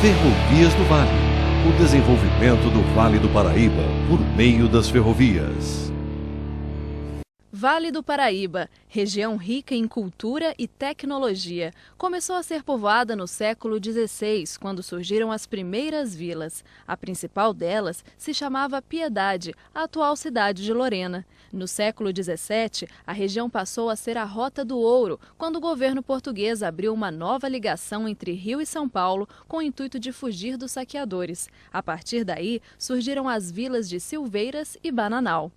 Ferrovias do Vale. O desenvolvimento do Vale do Paraíba por meio das ferrovias. Vale do Paraíba, região rica em cultura e tecnologia, começou a ser povoada no século XVI, quando surgiram as primeiras vilas. A principal delas se chamava Piedade, a atual cidade de Lorena. No século XVII, a região passou a ser a Rota do Ouro, quando o governo português abriu uma nova ligação entre Rio e São Paulo com o intuito de fugir dos saqueadores. A partir daí, surgiram as vilas de Silveiras e Bananal.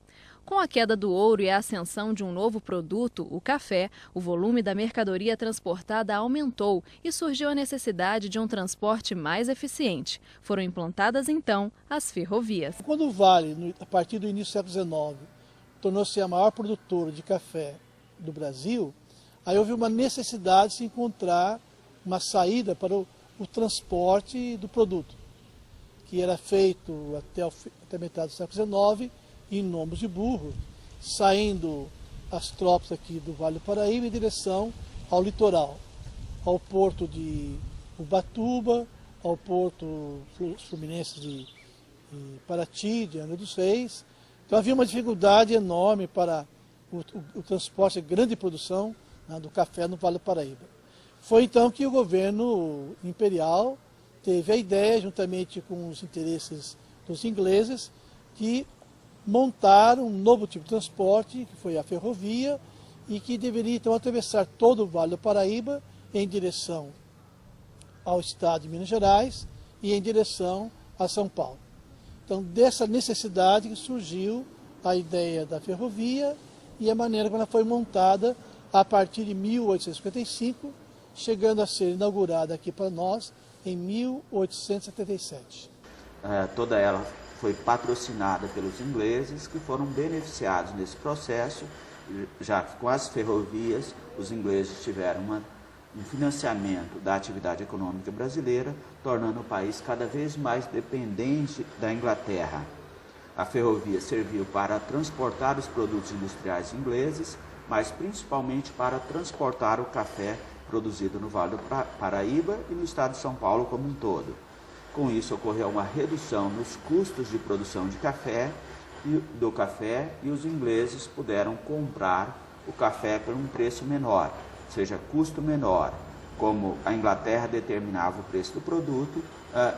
Com a queda do ouro e a ascensão de um novo produto, o café, o volume da mercadoria transportada aumentou e surgiu a necessidade de um transporte mais eficiente. Foram implantadas, então, as ferrovias. Quando o Vale, a partir do início do século XIX, tornou-se a maior produtora de café do Brasil, aí houve uma necessidade de se encontrar uma saída para o transporte do produto, que era feito até metade do século XIX, em lombos de burro, saindo as tropas aqui do Vale do Paraíba em direção ao litoral, ao porto de Ubatuba, ao porto fluminense de Paraty, de Angra dos Reis. Então havia uma dificuldade enorme para o transporte de grande produção, né, do café no Vale do Paraíba. Foi então que o governo imperial teve a ideia, juntamente com os interesses dos ingleses, de montar um novo tipo de transporte, que foi a ferrovia, e que deveria então atravessar todo o Vale do Paraíba em direção ao estado de Minas Gerais e em direção a São Paulo. Então, dessa necessidade que surgiu a ideia da ferrovia e a maneira como ela foi montada a partir de 1855, chegando a ser inaugurada aqui para nós em 1877. Toda ela foi patrocinada pelos ingleses, que foram beneficiados nesse processo, já que com as ferrovias os ingleses tiveram um financiamento da atividade econômica brasileira, tornando o país cada vez mais dependente da Inglaterra. A ferrovia serviu para transportar os produtos industriais ingleses, mas principalmente para transportar o café produzido no Vale do Paraíba e no estado de São Paulo como um todo. Com isso, ocorreu uma redução nos custos de produção de café e os ingleses puderam comprar o café por um preço menor, ou seja, custo menor. Como a Inglaterra determinava o preço do produto,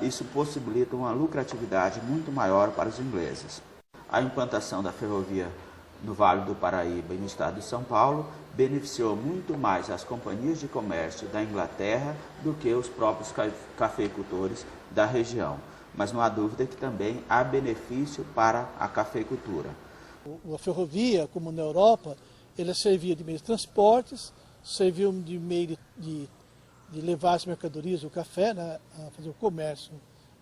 isso possibilita uma lucratividade muito maior para os ingleses. A implantação da ferrovia no Vale do Paraíba e no estado de São Paulo beneficiou muito mais as companhias de comércio da Inglaterra do que os próprios cafeicultores da região. Mas não há dúvida que também há benefício para a cafeicultura. A ferrovia, como na Europa, ela servia de meio de transportes, serviu de meio de levar as mercadorias, o café, né, a fazer o comércio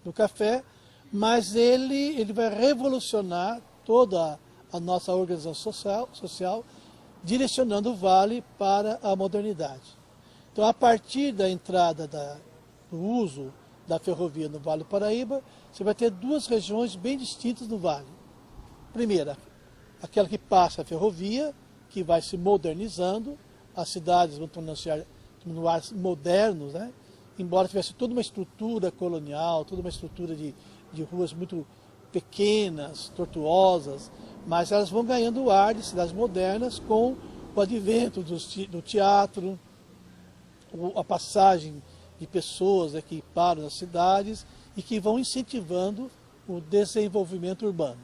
do café, mas ele vai revolucionar toda a nossa organização social, direcionando o Vale para a modernidade. Então, a partir da entrada do uso da ferrovia no Vale do Paraíba, você vai ter duas regiões bem distintas no Vale. Primeira, aquela que passa a ferrovia, que vai se modernizando, as cidades vão tornar-se modernos, né? Embora tivesse toda uma estrutura colonial, toda uma estrutura de ruas muito pequenas, tortuosas, mas elas vão ganhando ar de cidades modernas com o advento do teatro, a passagem de pessoas que param nas cidades e que vão incentivando o desenvolvimento urbano.